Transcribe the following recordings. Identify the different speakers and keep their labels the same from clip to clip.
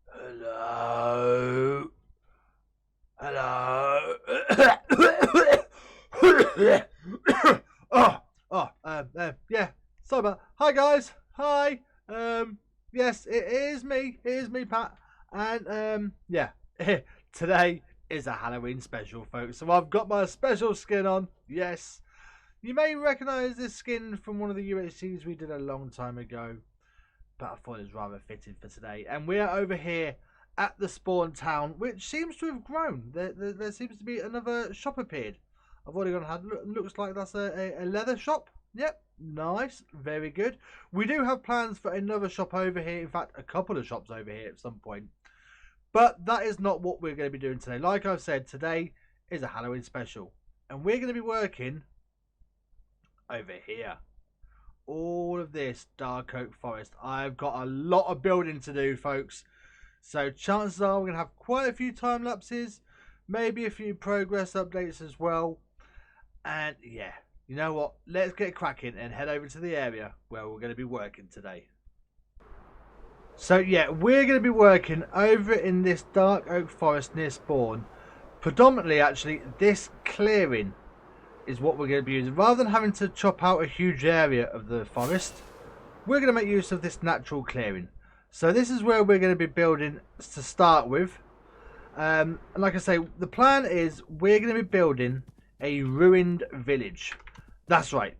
Speaker 1: Hello. Hello. Yeah. Sorry about. Hi guys. Hi. Yes, it is me. It is me, Pat. And yeah. Today is a Halloween special, folks. So I've got my special skin on. Yes. You may recognise this skin from one of the UHCs we did a long time ago, but I thought it was rather fitting for today. And we are over here at the spawn town, which seems to have grown. There seems to be another shop appeared. I've already gone ahead. Looks like that's a leather shop. Yep, nice, very good. We do have plans for another shop over here. In fact, a couple of shops over here at some point. But that is not what we're going to be doing today. Like I've said, today is a Halloween special, and we're going to be working over here. All of this dark oak forest. I've got a lot of building to do, folks. So chances are we're going to have quite a few time lapses, maybe a few progress updates as well. And yeah, you know what? Let's get cracking and head over to the area where we're going to be working today. So yeah, we're going to be working over in this dark oak forest near spawn. Predominantly, actually, this clearing is what we're going to be using. Rather than having to chop out a huge area of the forest, we're going to make use of this natural clearing. So this is where we're going to be building to start with. And like I say, the plan is we're going to be building a ruined village. That's right.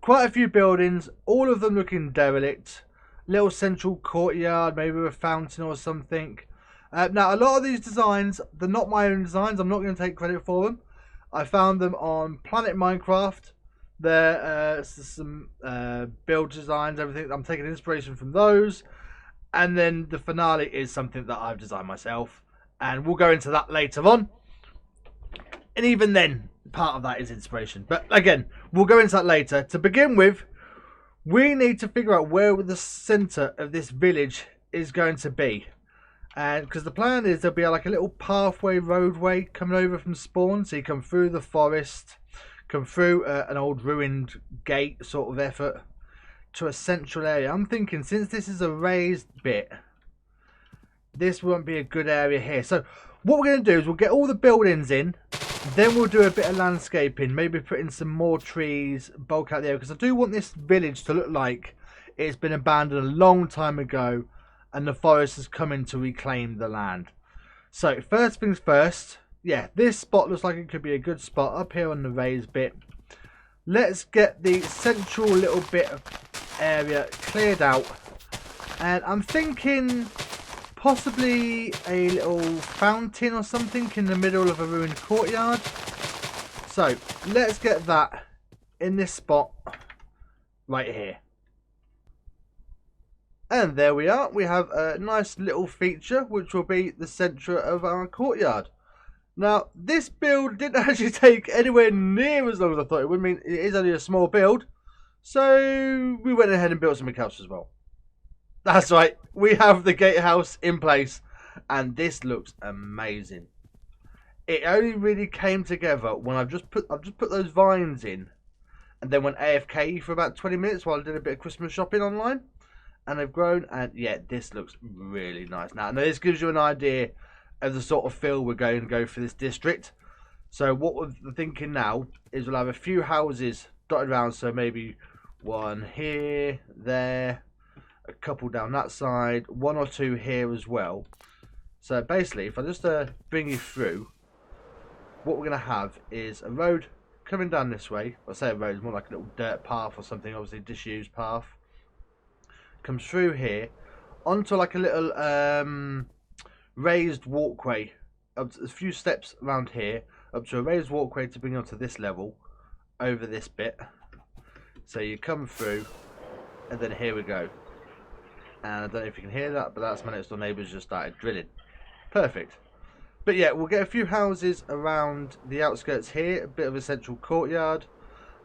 Speaker 1: Quite a few buildings, all of them looking derelict. Little central courtyard, maybe a fountain or something. Now, a lot of these designs, they're not my own designs. I'm not going to take credit for them. I found them on Planet Minecraft. There some build designs, everything. I'm taking inspiration from those. And then the finale is something that I've designed myself. And we'll go into that later on. And even then, part of that is inspiration. But again, we'll go into that later. To begin with, we need to figure out where the centre of this village is going to be. And because the plan is there'll be like a little pathway, roadway coming over from spawn. So you come through the forest, come through an old ruined gate sort of effort to a central area. I'm thinking since this is a raised bit, this won't be a good area here. So what we're going to do is we'll get all the buildings in. Then we'll do a bit of landscaping. Maybe put in some more trees, bulk out the area. Because I do want this village to look like it's been abandoned a long time ago. And the forest has come in to reclaim the land. So first things first, yeah, this spot looks like it could be a good spot up here on the raised bit. Let's get the central little bit of area cleared out. And I'm thinking possibly a little fountain or something in the middle of a ruined courtyard. So let's get that in this spot right here. And there we are. We have a nice little feature which will be the centre of our courtyard. Now, this build didn't actually take anywhere near as long as I thought it would. I mean, it is only a small build. So we went ahead and built something else as well. That's right. We have the gatehouse in place. And this looks amazing. It only really came together when I've just put those vines in. And then went AFK for about 20 minutes while I did a bit of Christmas shopping online. And they've grown, and yeah, this looks really nice. Now this gives you an idea of the sort of feel we're going to go for this district. So what we're thinking now is we'll have a few houses dotted around. So maybe one here, there, a couple down that side, one or two here as well. So basically, if I just bring you through, what we're going to have is a road coming down this way. I say a road, it's more like a little dirt path or something, obviously disused path. Comes through here onto like a little raised walkway, up to a few steps around here, up to a raised walkway to bring onto this level, over this bit. So you come through, and then here we go. And I don't know if you can hear that, but that's my next door neighbours just started drilling. Perfect. But yeah, we'll get a few houses around the outskirts here, a bit of a central courtyard.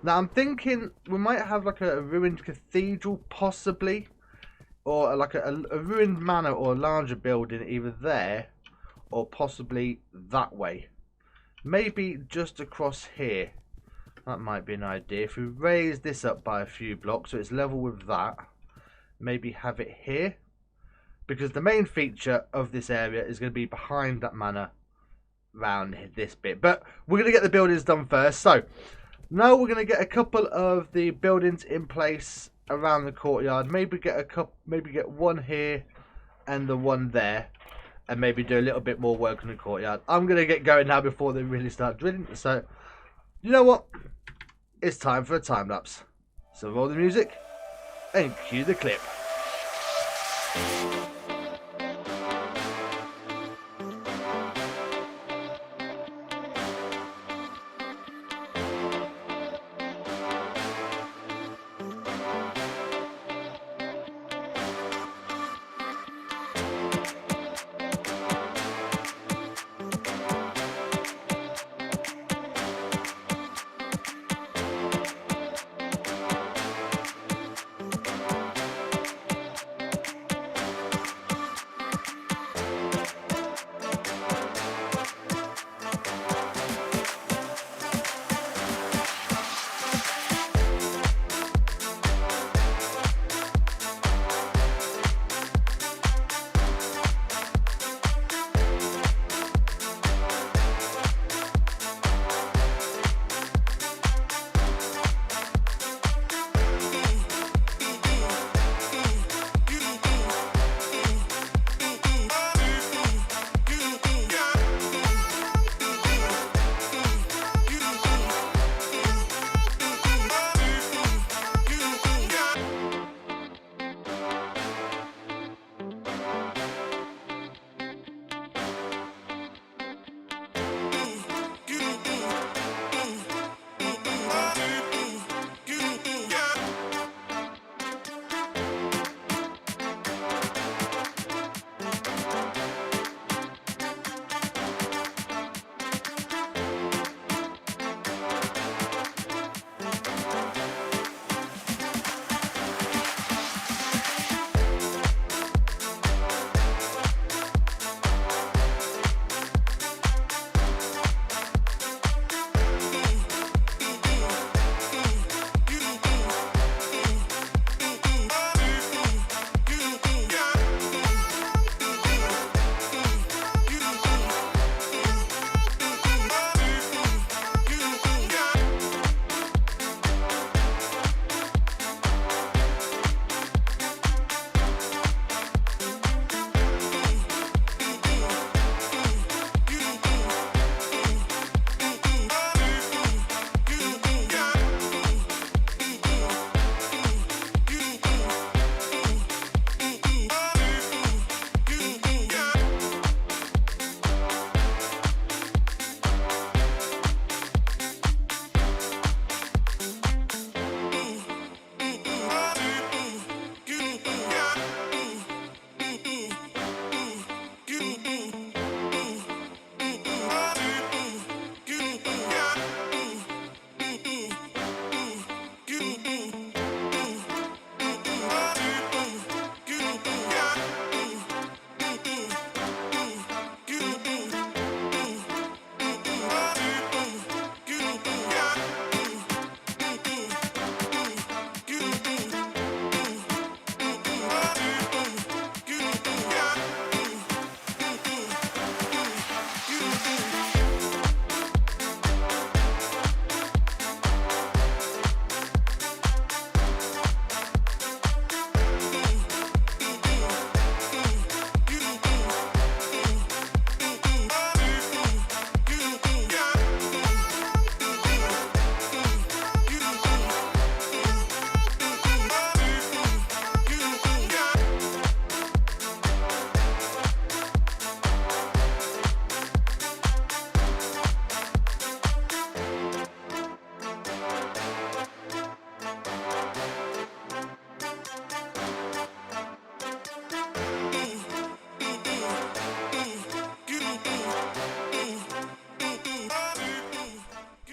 Speaker 1: Now I'm thinking we might have like a ruined cathedral possibly. Or like a ruined manor or a larger building either there or possibly that way. Maybe just across here. That might be an idea. If we raise this up by a few blocks so it's level with that. maybe have it here, because the main feature of this area is going to be behind that manor round this bit. But we're going to get the buildings done first. So now we're going to get a couple of the buildings in place around the courtyard. Maybe get one here and the one there, and maybe do a little bit more work on the courtyard. I'm going to get going now before they really start drilling. So you know what? It's time for a time lapse. So roll the music and cue the clip.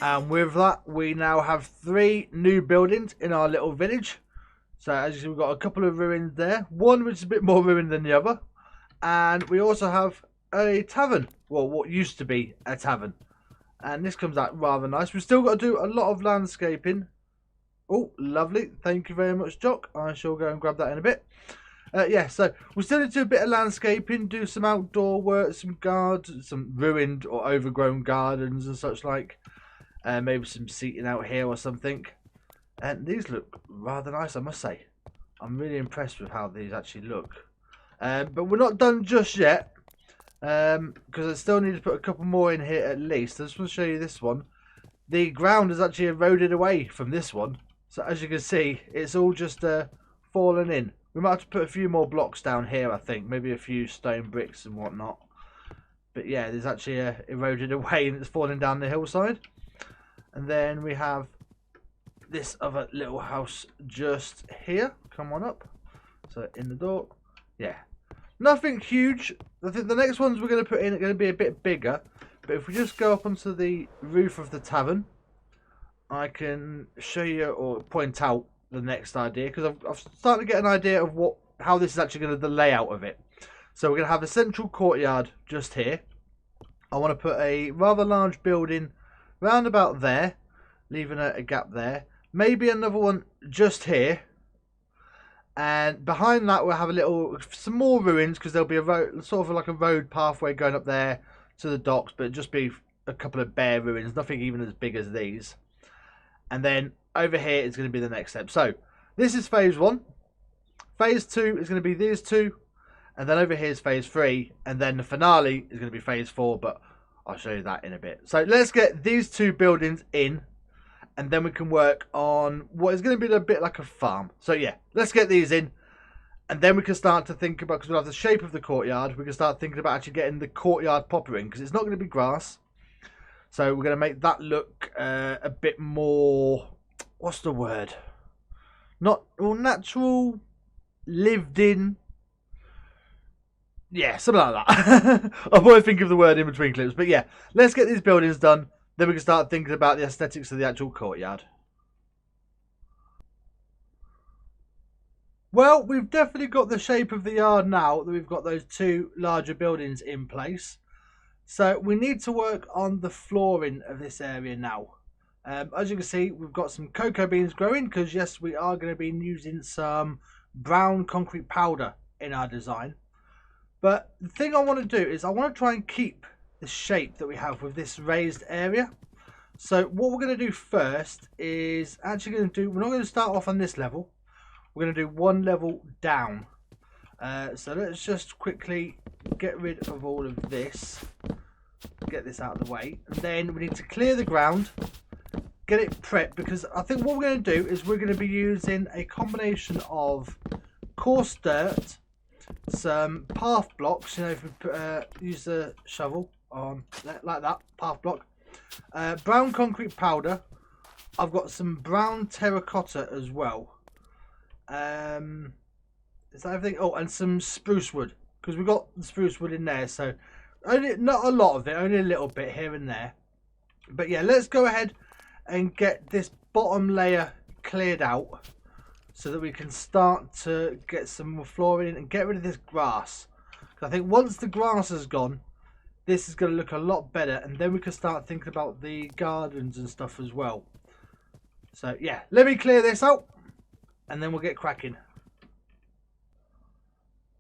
Speaker 1: And with that, we now have 3 new buildings in our little village. So as you see, we've got a couple of ruins there. One which is a bit more ruined than the other. And we also have a tavern. Well, what used to be a tavern. And this comes out rather nice. We've still got to do a lot of landscaping Oh, lovely. Thank you very much, Jock. I shall go and grab that in a bit. Yeah, so we still need to do a bit of landscaping, do some outdoor work, some ruined or overgrown gardens and such like. Maybe some seating out here or something. And these look rather nice, I must say. I'm really impressed with how these actually look. But we're not done just yet. Because I still need to put a couple more in here at least. I just want to show you this one. The ground has actually eroded away from this one. So as you can see, it's all just fallen in. We might have to put a few more blocks down here, I think. Maybe a few stone bricks and whatnot. But yeah, there's actually eroded away and it's falling down the hillside. And then we have this other little house just here. Come on up. So in the door. Yeah. Nothing huge. I think the next ones we're going to put in are going to be a bit bigger. But if we just go up onto the roof of the tavern, I can show you or point out the next idea, because I've started to get an idea of how this is actually going to the layout of it. So we're going to have a central courtyard just here. I want to put a rather large building round about there, leaving a gap there. Maybe another one just here. And behind that we'll have some more ruins, because there'll be a road, sort of like a road pathway going up there to the docks, but it'll just be a couple of bare ruins, nothing even as big as these. And then over here is going to be the next step. So this is phase 1. Phase 2 is going to be these two. And then over here is phase 3. And then the finale is going to be phase 4. But I'll show you that in a bit. So let's get these two buildings in. And then we can work on what is going to be a bit like a farm. So yeah, let's get these in. And then we can start to think about, because we'll have the shape of the courtyard. We can start thinking about actually getting the courtyard popper in. Because it's not going to be grass. So we're going to make that look a bit more, what's the word? Not all natural, lived in. Yeah, something like that. I'll probably think of the word in between clips. But yeah, let's get these buildings done. Then we can start thinking about the aesthetics of the actual courtyard. Well, we've definitely got the shape of the yard now that we've got those two larger buildings in place. So we need to work on the flooring of this area now. As you can see, we've got some cocoa beans growing, because yes, we are going to be using some brown concrete powder in our design. But the thing I want to do is I want to try and keep the shape that we have with this raised area. So what we're going to do first is we're not going to start off on this level. We're going to do one level down. So let's just quickly get rid of all of this. Get this out of the way. And then we need to clear the ground. Get it prepped, because I think what we're going to do is we're going to be using a combination of coarse dirt, some path blocks, you know, if we use the shovel on like that, path block, brown concrete powder. I've got some brown terracotta as well. Is that everything? Oh, and some spruce wood, because we've got the spruce wood in there. So only not a lot of it, only a little bit here and there. But yeah, let's go ahead and get this bottom layer cleared out, so that we can start to get some more flooring in and get rid of this grass. I think once the grass is gone, this is going to look a lot better, and then we can start thinking about the gardens and stuff as well. So yeah, let me clear this out and then we'll get cracking.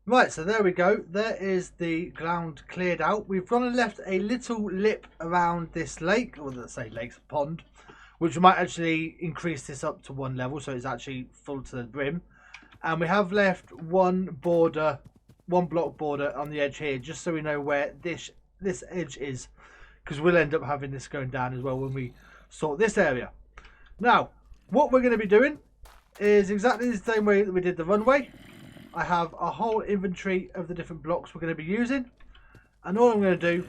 Speaker 1: Right, so there we go. There is the ground cleared out. We've gone and left a little lip around this lake, or let's say lake's pond, which we might actually increase this up to one level, so it's actually full to the brim. And we have left one block border on the edge here, just so we know where this edge is, because we'll end up having this going down as well when we sort this area. Now, what we're going to be doing is exactly the same way that we did the runway. I have a whole inventory of the different blocks we're going to be using, and all I'm going to do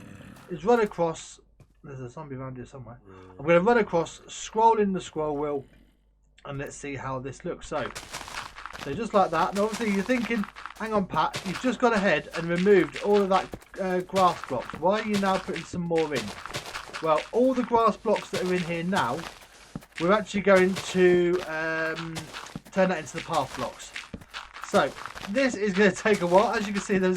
Speaker 1: is run across. There's a zombie around here somewhere. I'm going to run across, scroll in the scroll wheel, and let's see how this looks. So just like that. And obviously you're thinking, hang on Pat, you've just gone ahead and removed all of that grass blocks. Why are you now putting some more in? Well, all the grass blocks that are in here now, we're actually going to turn that into the path blocks. So this is going to take a while. As you can see, there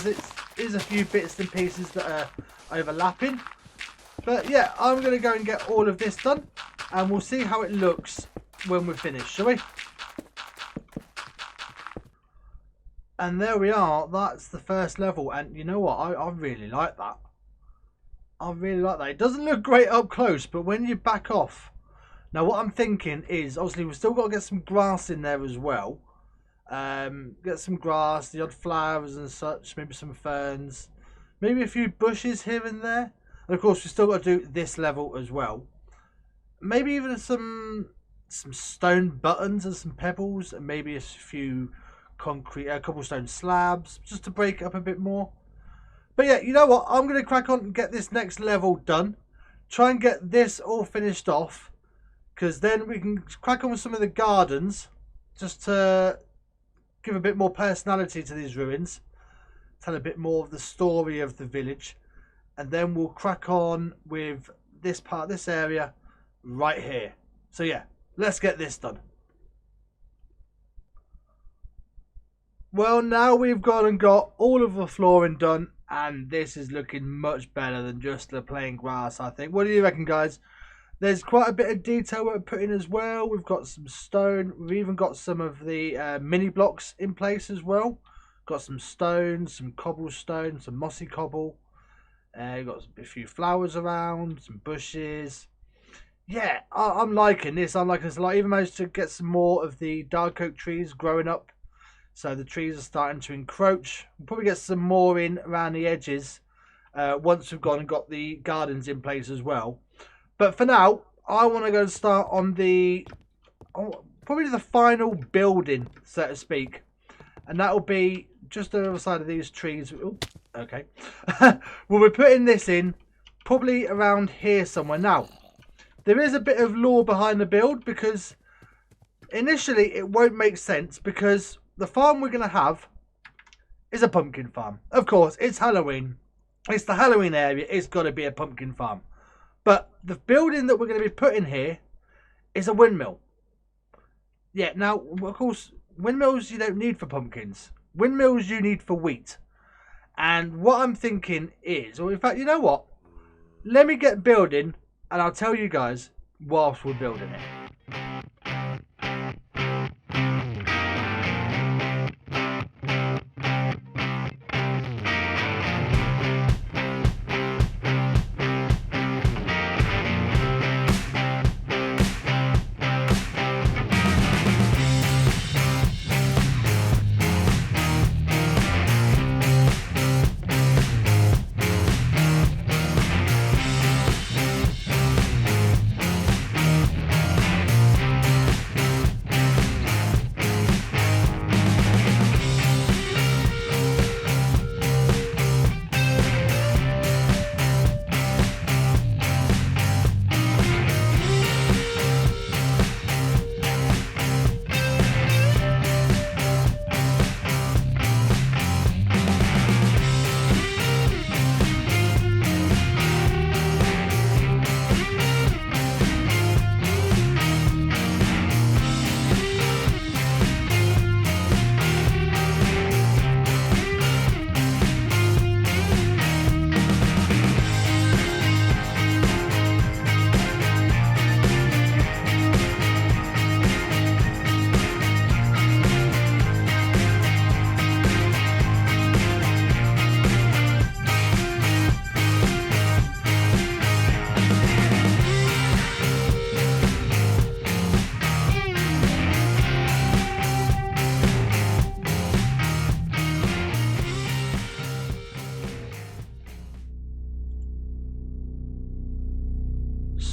Speaker 1: is a few bits and pieces that are overlapping. But yeah, I'm going to go and get all of this done, and we'll see how it looks when we're finished, shall we? And there we are. That's the first level. And you know what? I really like that. I really like that. It doesn't look great up close, but when you back off. Now, what I'm thinking is, obviously, we've still got to get some grass in there as well. Get some grass, the odd flowers and such, maybe some ferns, maybe a few bushes here and there. And of course, we've still got to do this level as well. Maybe even some stone buttons and some pebbles, and maybe a few cobblestone slabs, just to break it up a bit more. But yeah, you know what? I'm going to crack on and get this next level done. Try and get this all finished off, because then we can crack on with some of the gardens, just to give a bit more personality to these ruins, tell a bit more of the story of the village, and then we'll crack on with this part, this area right here. So yeah, let's get this done. Well, now we've gone and got all of the flooring done, and this is looking much better than just the plain grass, I think. What do you reckon, guys? There's quite a bit of detail we're putting as well. We've got some stone. We've even got some of the mini blocks in place as well. Got some stones, some cobblestone, some mossy cobble. We've got a few flowers around, some bushes. Yeah, I'm liking this. I'm liking this a lot. Even managed to get some more of the dark oak trees growing up. So the trees are starting to encroach. We'll probably get some more in around the edges once we've gone and got the gardens in place as well. But for now, I want to go and start on probably the final building, so to speak. And that will be just on the other side of these trees. Ooh, okay. We'll be putting this in probably around here somewhere. Now, there is a bit of lore behind the build, because initially it won't make sense, because the farm we're going to have is a pumpkin farm. Of course, it's Halloween. It's the Halloween area. It's got to be a pumpkin farm. But the building that we're going to be putting here is a windmill. Yeah, now, of course, windmills you don't need for pumpkins. Windmills you need for wheat. And what I'm thinking is, or in fact, you know what? Let me get building, and I'll tell you guys whilst we're building it.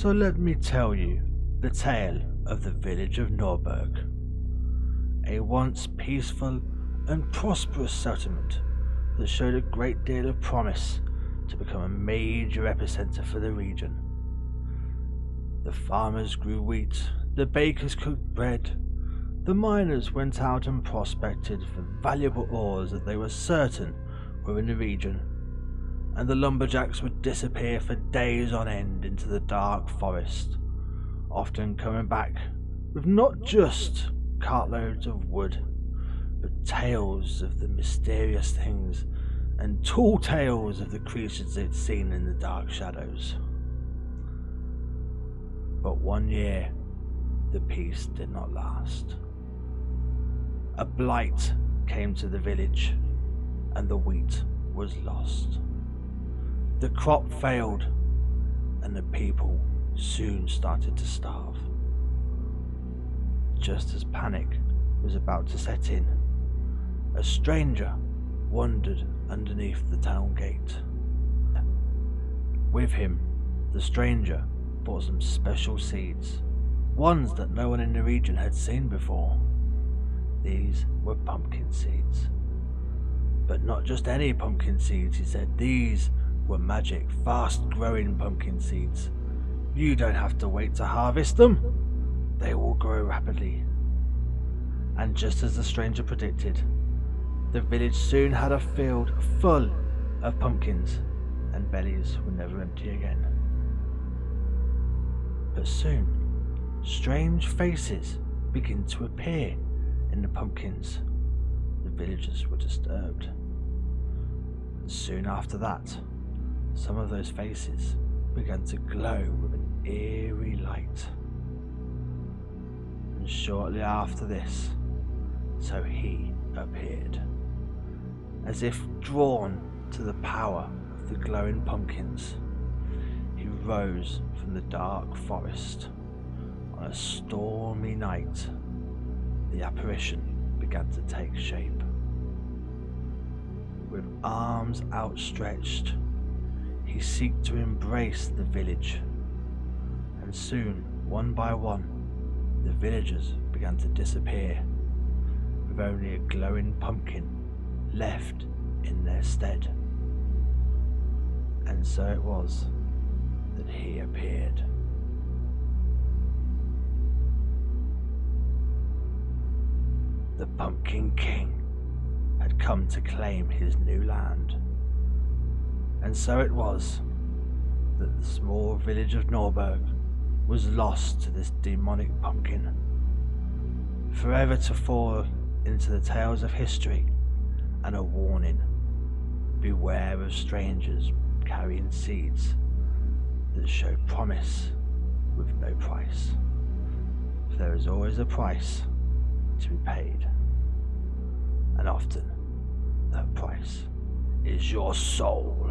Speaker 1: So let me tell you the tale of the village of Norburg, a once peaceful and prosperous settlement that showed a great deal of promise to become a major epicenter for the region. The farmers grew wheat, the bakers cooked bread, the miners went out and prospected for valuable ores that they were certain were in the region, and the lumberjacks would disappear for days on end into the dark forest, often coming back with not just cartloads of wood, but tales of the mysterious things and tall tales of the creatures they'd seen in the dark shadows. But one year, the peace did not last. A blight came to the village, and the wheat was lost. The crop failed, and the people soon started to starve. Just as panic was about to set in, a stranger wandered underneath the town gate. With him, the stranger brought some special seeds, ones that no one in the region had seen before. These were pumpkin seeds. But not just any pumpkin seeds, he said. These were magic, fast-growing pumpkin seeds. You don't have to wait to harvest them. They will grow rapidly. And just as the stranger predicted, the village soon had a field full of pumpkins, and bellies were never empty again. But soon, strange faces began to appear in the pumpkins. The villagers were disturbed. And soon after that, some of those faces began to glow with an eerie light. And shortly after this, so he appeared, as if drawn to the power of the glowing pumpkins. He rose from the dark forest. On a stormy night, the apparition began to take shape. With arms outstretched, he sought to embrace the village, and soon, one by one, the villagers began to disappear, with only a glowing pumpkin left in their stead. And so it was that he appeared. The Pumpkin King had come to claim his new land. And so it was that the small village of Norburg was lost to this demonic pumpkin, forever to fall into the tales of history and a warning: beware of strangers carrying seeds that show promise with no price. For there is always a price to be paid, and often that price is your soul.